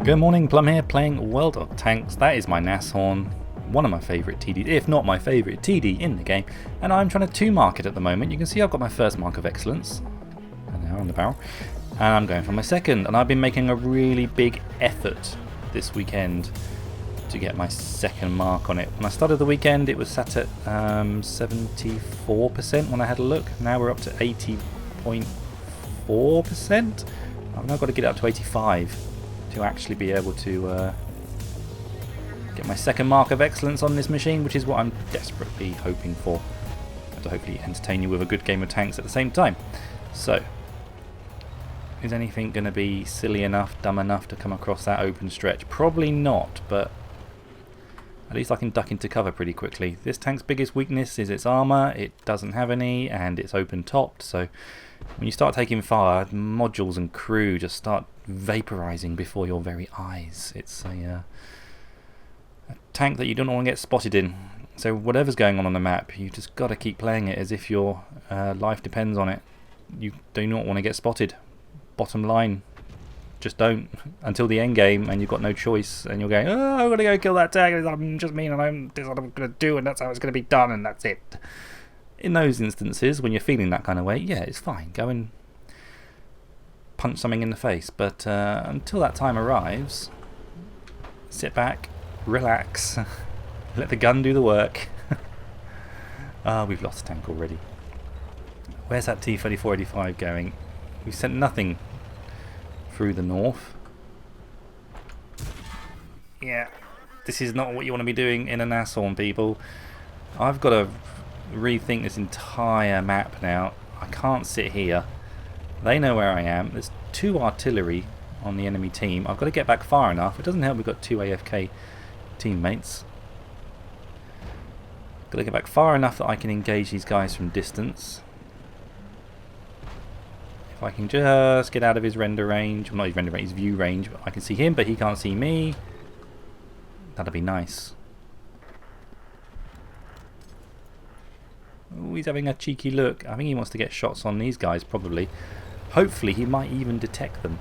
Good morning, Plum here, playing World of Tanks. That is my Nashorn, one of my favourite TDs, if not my favourite TD in the game, and I'm trying to 2-mark it at the moment. You can see I've got my first mark of excellence, and now on the barrel, and I'm going for my second, and I've been making a really big effort this weekend to get my second mark on it. When I started the weekend it was sat at 74% when I had a look. Now we're up to 80.4%. I've now got to get up to 85 to actually be able to get my second mark of excellence on this machine, which is what I'm desperately hoping for, to hopefully entertain you with a good game of tanks at the same time. So, is anything going to be silly enough, dumb enough to come across that open stretch? Probably not, but at least I can duck into cover pretty quickly. This tank's biggest weakness is its armour. It doesn't have any, and it's open topped, so when you start taking fire, modules and crew just start vaporising before your very eyes. It's a tank that you don't want to get spotted in. So whatever's going on the map, you just got to keep playing it as if your life depends on it. You do not want to get spotted. Bottom line, just don't until the end game, and you've got no choice, and you're going, oh, I'm gonna go kill that tank. I'm just mean, and this is what I'm gonna do, and that's how it's gonna be done, and that's it. In those instances, when you're feeling that kind of way, yeah, it's fine. Go and punch something in the face. But until that time arrives, sit back, relax, let the gun do the work. We've lost a tank already. Where's that T-3485 going? We sent nothing through the north. Yeah, this is not what you want to be doing in a Nashorn, people. I've got to rethink this entire map now. I can't sit here. They know where I am. There's 2 artillery on the enemy team. I've got to get back far enough. It doesn't help we've got 2 AFK teammates. Got to get back far enough that I can engage these guys from distance. If I can just get out of his render range, well, not his render range, his view range, but I can see him, but he can't see me. That'd be nice. Oh, he's having a cheeky look. I think he wants to get shots on these guys, probably. Hopefully, he might even detect them.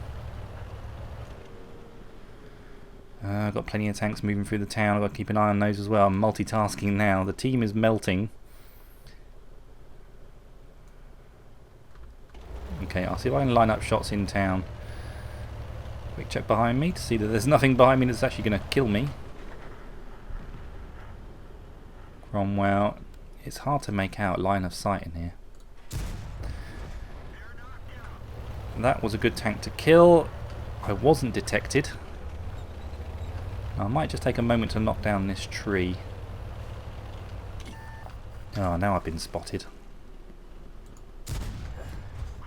I've got plenty of tanks moving through the town. I've got to keep an eye on those as well. I'm multitasking now. The team is melting. Okay, I'll see if I can line up shots in town. Quick check behind me to see that there's nothing behind me that's actually going to kill me. Cromwell. It's hard to make out line of sight in here. That was a good tank to kill. I wasn't detected. I might just take a moment to knock down this tree. Oh, now I've been spotted.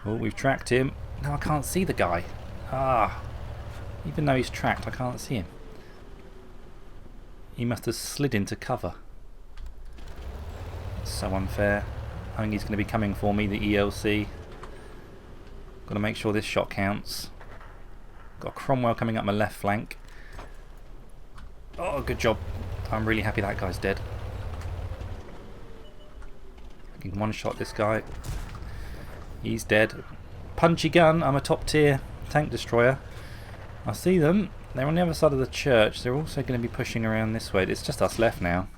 Oh, we've tracked him. Now I can't see the guy. Ah, even though he's tracked, I can't see him. He must have slid into cover. It's so unfair. I think he's going to be coming for me, the ELC. Got to make sure this shot counts. Got a Cromwell coming up my left flank. Oh, good job. I'm really happy that guy's dead. I can one-shot this guy. He's dead. Punchy gun. I'm a top tier tank destroyer. I see them. They're on the other side of the church. They're also going to be pushing around this way. It's just us left now.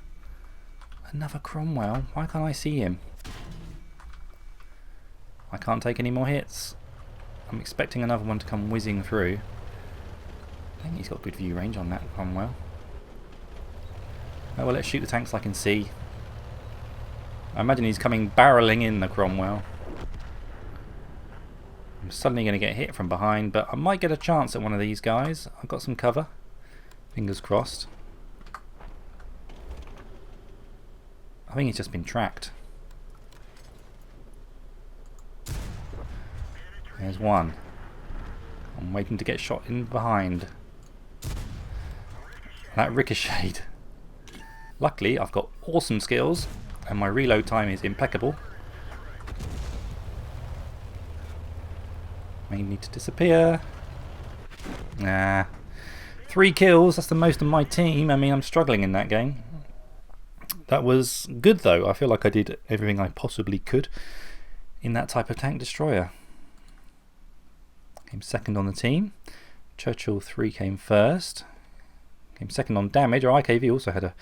Another Cromwell. Why can't I see him? I can't take any more hits. I'm expecting another one to come whizzing through. I think he's got good view range on that Cromwell. Oh well, let's shoot the tanks I can see. I imagine he's coming barreling in, the Cromwell. I'm suddenly going to get hit from behind, but I might get a chance at one of these guys. I've got some cover. Fingers crossed. I think he's just been tracked. There's one. I'm waiting to get shot in behind. That ricocheted. Luckily, I've got awesome skills, and my reload time is impeccable. May need to disappear. Nah. 3 kills, that's the most of my team. I mean, I'm struggling in that game. That was good though. I feel like I did everything I possibly could in that type of tank destroyer. Came second on the team. Churchill 3 came first. Came second on damage. Our IKV also had a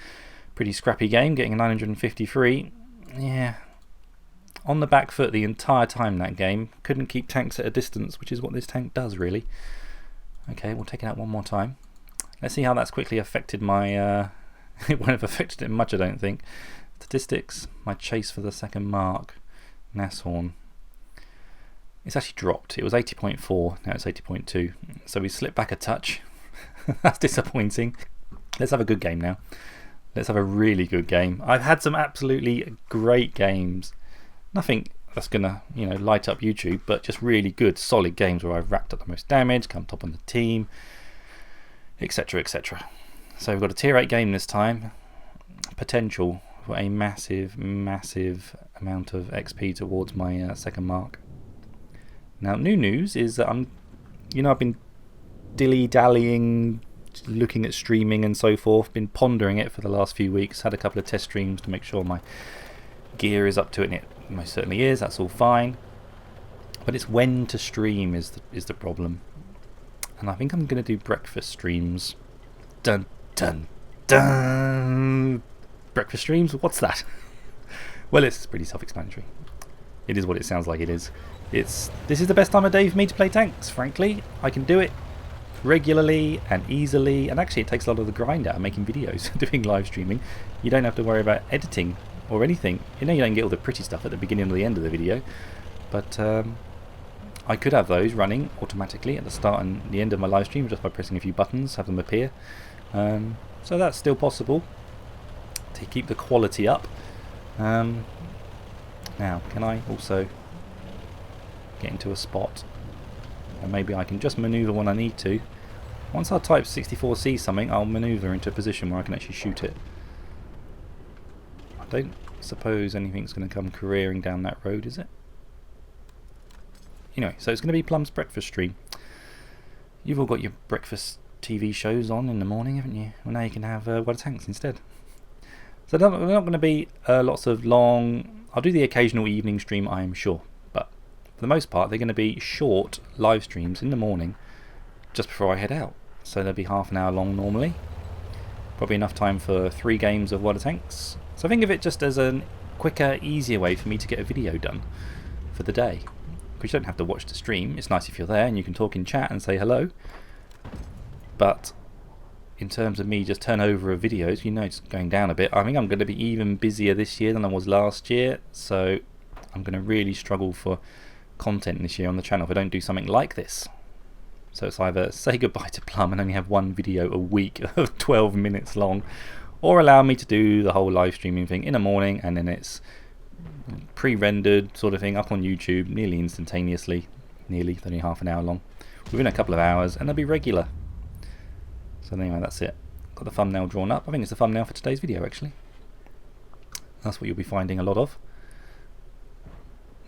pretty scrappy game, getting a 953. Yeah, on the back foot the entire time that game. Couldn't keep tanks at a distance, which is what this tank does really. Okay, we'll take it out one more time. Let's see how that's quickly affected my... it won't have affected it much, I don't think. Statistics, my chase for the second mark. Nashorn. It's actually dropped. It was 80.4, now it's 80.2. So we slipped back a touch. That's disappointing. Let's have a good game now. Let's have a really good game. I've had some absolutely great games. Nothing that's going to, you know, light up YouTube, but just really good, solid games where I've racked up the most damage, come top on the team, etc, etc. So we've got a tier 8 game this time. Potential for a massive, massive amount of XP towards my second mark. Now, new news is that I've been dilly-dallying, looking at streaming and so forth, been pondering it for the last few weeks, had a couple of test streams to make sure my gear is up to it, and it most certainly is, that's all fine. But it's when to stream is the problem. And I think I'm going to do breakfast streams. Dun, dun, dun! Breakfast streams? What's that? Well, it's pretty self-explanatory. It is what it sounds like it is. This is the best time of day for me to play tanks, frankly. I can do it regularly and easily, and actually it takes a lot of the grind out of making videos, doing live streaming. You don't have to worry about editing or anything. You know, you don't get all the pretty stuff at the beginning or the end of the video, but I could have those running automatically at the start and the end of my live stream just by pressing a few buttons, have them appear. So that's still possible to keep the quality up. Now, can I also get into a spot and maybe I can just maneuver when I need to? Once I type 64C something, I'll maneuver into a position where I can actually shoot it. I don't suppose anything's going to come careering down that road, is it? Anyway, so it's going to be Plum's breakfast stream. You've all got your breakfast TV shows on in the morning, haven't you? Well, now you can have World of Tanks instead. So they're not going to be lots of long... I'll do the occasional evening stream, I am sure. But for the most part, they're going to be short live streams in the morning just before I head out. So they'll be half an hour long normally. Probably enough time for 3 games of World of Tanks. So think of it just as a quicker, easier way for me to get a video done for the day. Because you don't have to watch the stream. It's nice if you're there and you can talk in chat and say hello. But in terms of me just turn over of videos, you know it's going down a bit. I think I'm going to be even busier this year than I was last year. So I'm going to really struggle for content this year on the channel if I don't do something like this. So it's either say goodbye to Plum and only have one video a week of 12 minutes long, or allow me to do the whole live streaming thing in the morning and then it's pre-rendered sort of thing up on YouTube nearly instantaneously, nearly, only half an hour long, within a couple of hours, and they'll be regular. So anyway, that's it. Got the thumbnail drawn up. I think it's the thumbnail for today's video actually. That's what you'll be finding a lot of.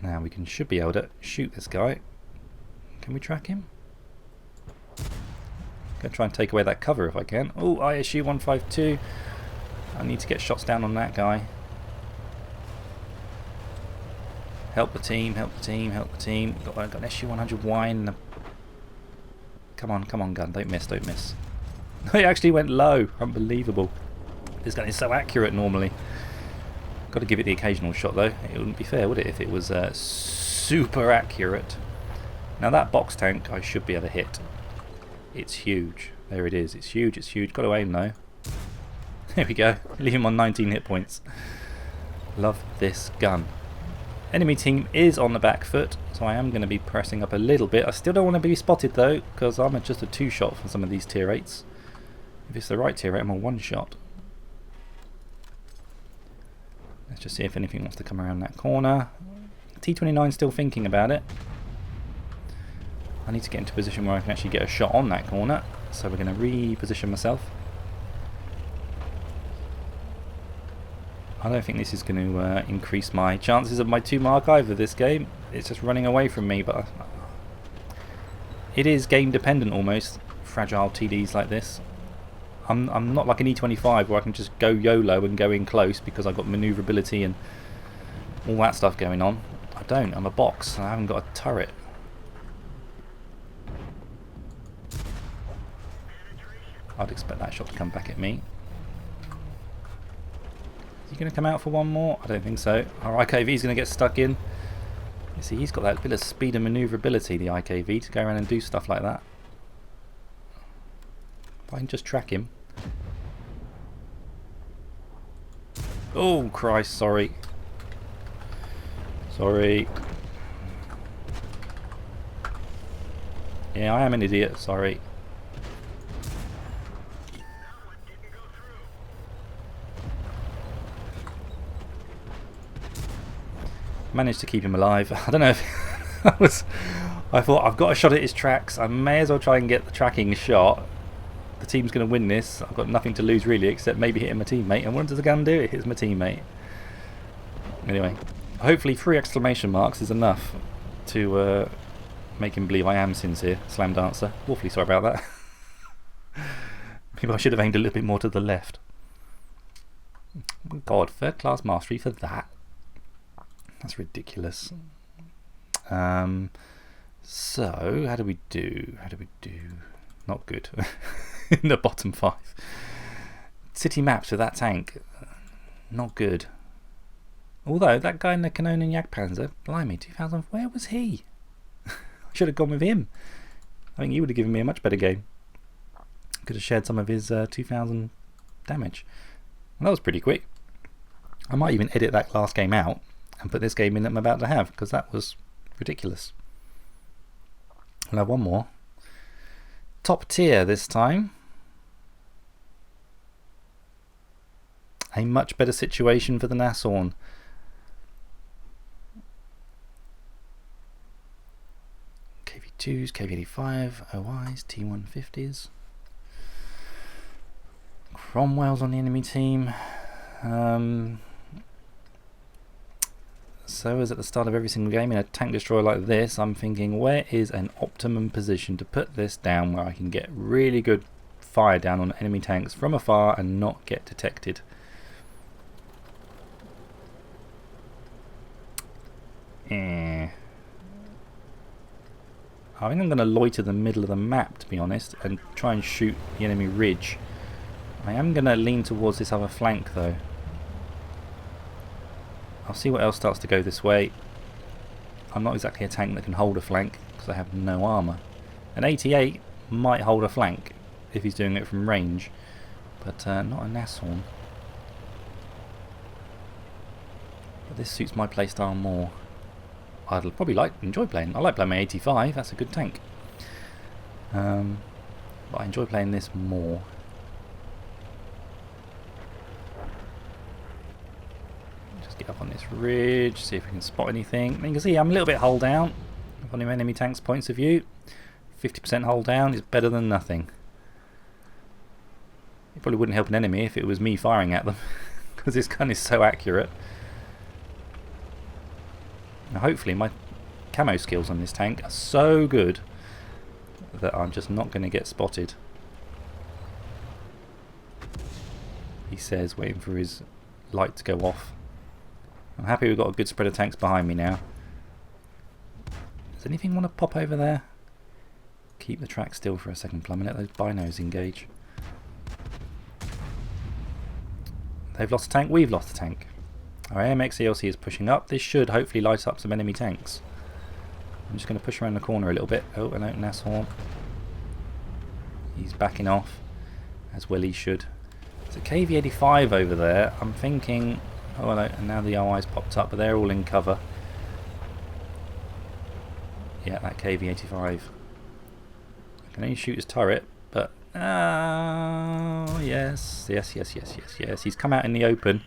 Now we should be able to shoot this guy. Can we track him? Gonna try and take away that cover if I can. Oh, ISU 152. I need to get shots down on that guy. Help the team, help the team, help the team. Got an SU 100 wine. Come on, gun. Don't miss, don't miss. It actually went low. Unbelievable. This gun is so accurate normally. Got to give it the occasional shot though. It wouldn't be fair, would it, if it was super accurate. Now that box tank I should be able to hit. It's huge. There it is. It's huge, it's huge. Got to aim though. There we go. Leave him on 19 hit points. Love this gun. Enemy team is on the back foot, so I am going to be pressing up a little bit. I still don't want to be spotted though, because I'm just a 2-shot for some of these tier 8s. If it's the right tier 8, I'm a 1-shot. Let's just see if anything wants to come around that corner. T29 still thinking about it. I need to get into a position where I can actually get a shot on that corner, so we're going to reposition myself. I don't think this is going to increase my chances of my 2 mark either this game. It's just running away from me, but it is game dependent almost, fragile TDs like this. I'm not like an E25 where I can just go YOLO and go in close because I've got manoeuvrability and all that stuff going on. I don't, I'm a box, I haven't got a turret. I'd expect that shot to come back at me. Is he going to come out for one more? I don't think so. Our IKV's going to get stuck in. You see, he's got that bit of speed and manoeuvrability, the IKV, to go around and do stuff like that. If I can just track him. Oh, Christ, sorry. Sorry. Yeah, I am an idiot, sorry. Managed to keep him alive. I don't know if that was... I thought, I've got a shot at his tracks. I may as well try and get the tracking shot. The team's going to win this. I've got nothing to lose really, except maybe hitting my teammate. And what does the gun do? It hits my teammate. Anyway, hopefully 3 exclamation marks is enough to make him believe I am sincere. Slam dancer. Awfully sorry about that. Maybe I should have aimed a little bit more to the left. God, 3rd class mastery for that. That's ridiculous. So, how do we do? Not good. In the bottom 5. City maps with that tank. Not good. Although, that guy in the Kanonen Jagdpanzer, blimey, 2000, where was he? I should have gone with him. I think he would have given me a much better game. Could have shared some of his 2000 damage. Well, that was pretty quick. I might even edit that last game out and put this game in that I'm about to have, because that was ridiculous. We'll have one more. Top tier this time. A much better situation for the Nashorn. KV2s, KV85, OIs, T150s. Cromwell's on the enemy team. So as at the start of every single game in a tank destroyer like this, I'm thinking, where is an optimum position to put this down where I can get really good fire down on enemy tanks from afar and not get detected? I think I'm going to loiter the middle of the map, to be honest, and try and shoot the enemy ridge. I am going to lean towards this other flank though. I'll see what else starts to go this way. I'm not exactly a tank that can hold a flank because I have no armour. An 88 might hold a flank if he's doing it from range, but not a Nashorn. But this suits my playstyle more. I'd probably enjoy playing. I like playing my 85. That's a good tank. But I enjoy playing this more. Get up on this ridge, see if we can spot anything. And you can see I'm a little bit hull down from the enemy tank's points of view. 50% hull down is better than nothing. It probably wouldn't help an enemy if it was me firing at them, because this gun is so accurate. Now hopefully my camo skills on this tank are so good that I'm just not going to get spotted. He says, waiting for his light to go off. I'm happy we've got a good spread of tanks behind me now. Does anything want to pop over there? Keep the track still for a second, Plum, and let those binos engage. They've lost a tank, we've lost a tank. Our AMX ELC is pushing up. This should hopefully light up some enemy tanks. I'm just going to push around the corner a little bit. Oh, and out Nashorn. He's backing off, as well he should. There's a KV85 over there. I'm thinking... Oh, hello, and now the OI's popped up, but they're all in cover. Yeah, that KV85. I can only shoot his turret, but... Oh, yes. Yes. He's come out in the open.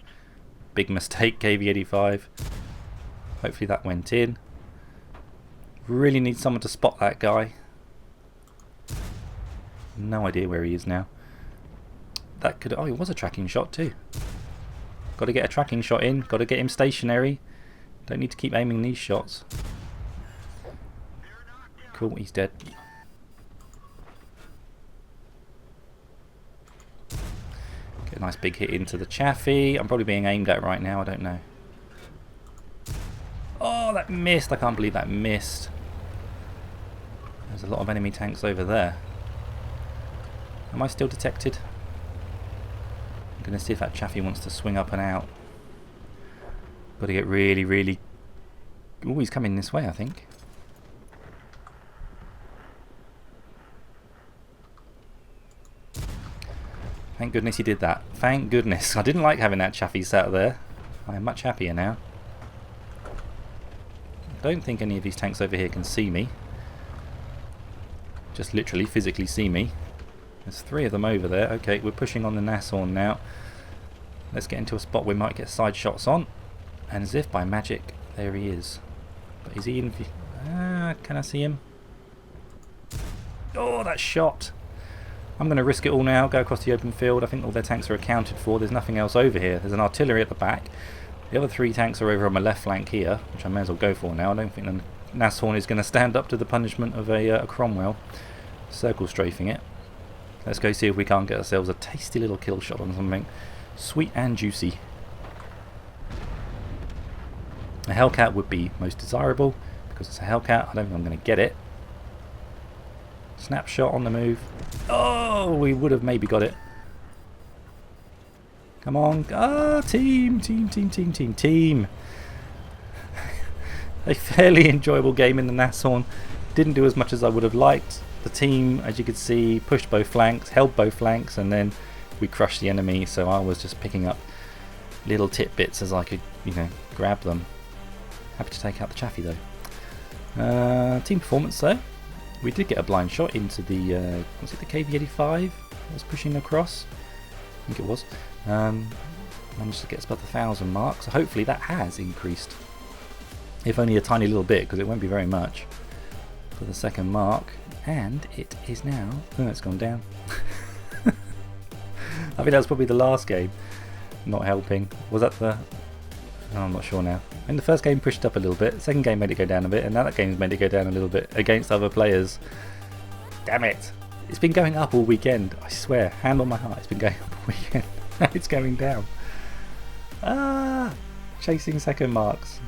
Big mistake, KV85. Hopefully that went in. Really need someone to spot that guy. No idea where he is now. That could... Oh, it was a tracking shot too. Got to get a tracking shot in. Got to get him stationary. Don't need to keep aiming these shots. Cool, he's dead. Get a nice big hit into the chaffee. I'm probably being aimed at right now. I don't know. Oh, that missed. I can't believe that missed. There's a lot of enemy tanks over there. Am I still detected? I'm going to see if that Chaffee wants to swing up and out. Got to get really, really... Oh, he's coming this way, I think. Thank goodness he did that. Thank goodness. I didn't like having that Chaffee sat there. I am much happier now. I don't think any of these tanks over here can see me. Just literally, physically see me. There's 3 of them over there. Okay, we're pushing on the Nashorn now. Let's get into a spot where we might get side shots on. And as if by magic, there he is. But is he in... can I see him? Oh, that shot! I'm going to risk it all now, go across the open field. I think all their tanks are accounted for. There's nothing else over here. There's an artillery at the back. The other 3 tanks are over on my left flank here, which I may as well go for now. I don't think the Nashorn is going to stand up to the punishment of a Cromwell. Circle strafing it. Let's go see if we can't get ourselves a tasty little kill shot on something sweet and juicy. A Hellcat would be most desirable, because it's a Hellcat. I don't think I'm going to get it. Snapshot on the move. Oh, we would have maybe got it. Come on. Ah, team. A fairly enjoyable game in the Nashorn. Didn't do as much as I would have liked. The team, as you could see, pushed both flanks, held both flanks, and then we crushed the enemy. So I was just picking up little tidbits as I could, grab them. Happy to take out the Chaffee though. Team performance though. We did get a blind shot into the, was it the KV-85 that was pushing across? I think it was. Managed to get us above the 1,000 mark, so hopefully that has increased. If only a tiny little bit, because it won't be very much. For the second mark, and it is now... Oh, it's gone down. I think that was probably the last game. Not helping. Was that the... Oh, I'm not sure now. In the first game pushed up a little bit, the second game made it go down a bit, and now that game's made it go down a little bit against other players. Damn it! It's been going up all weekend, I swear, hand on my heart, it's been going up all weekend. Now it's going down. Ah! Chasing second marks.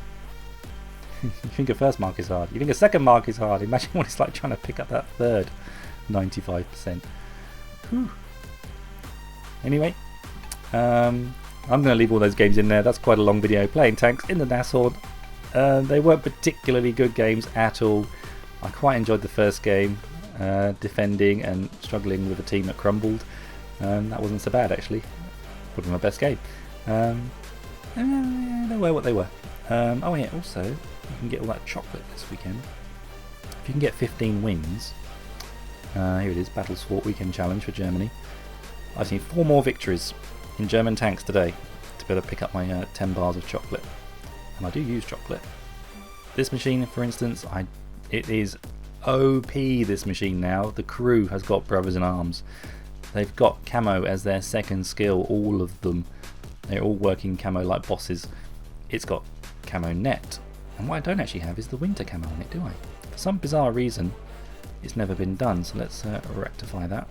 You think a first mark is hard, you think a second mark is hard, imagine what it's like trying to pick up that third 95%. Whew. Anyway, I'm going to leave all those games in there. That's quite a long video. Playing tanks in the Nashorn. They weren't particularly good games at all. I quite enjoyed the first game, defending and struggling with a team that crumbled. That wasn't so bad actually. Probably my best game. They were what they were. Oh yeah, also you can get all that chocolate this weekend. If you can get 15 wins, here it is, Battle Sword Weekend Challenge for Germany. I've seen 4 more victories in German tanks today to be able to pick up my 10 bars of chocolate. And I do use chocolate. This machine, for instance, it is OP, this machine now. The crew has got brothers in arms. They've got camo as their second skill, all of them. They're all working camo like bosses. It's got camo net. And what I don't actually have is the winter camo on it, do I? For some bizarre reason, it's never been done, so let's rectify that.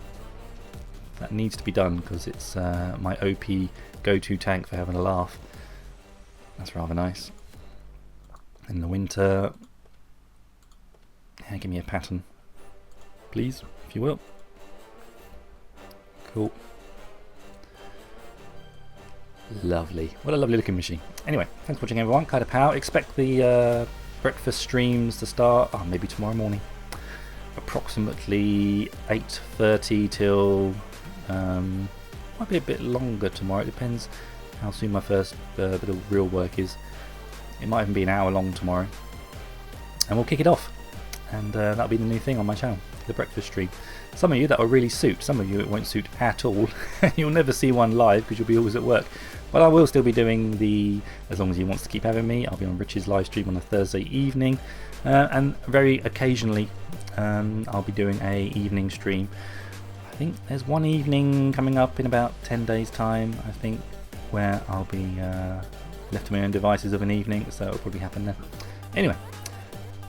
That needs to be done because it's my OP go-to tank for having a laugh. That's rather nice. In the winter, yeah, give me a pattern, please, if you will. Cool. Lovely. What a lovely looking machine. Anyway, thanks for watching everyone. Kind of power. Expect the breakfast streams to start maybe tomorrow morning. Approximately 8:30 till... might be a bit longer tomorrow. It depends how soon my first bit of real work is. It might even be an hour long tomorrow. And we'll kick it off. And that'll be the new thing on my channel, the breakfast stream. Some of you that will really suit, some of you it won't suit at all. You'll never see one live because you'll be always at work. But I will still be doing the, as long as he wants to keep having me, I'll be on Rich's live stream on a Thursday evening. And very occasionally I'll be doing a evening stream. I think there's one evening coming up in about 10 days time, I think, where I'll be left to my own devices of an evening, so it'll probably happen then. Anyway,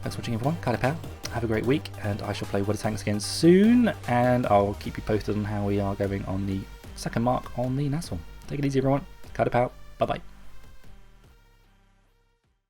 thanks for watching everyone, Kaida Pow. Have a great week, and I shall play What Are Tanks again soon, and I'll keep you posted on how we are going on the second mark on the Nashorn. Take it easy everyone, Kaida Pow, bye bye.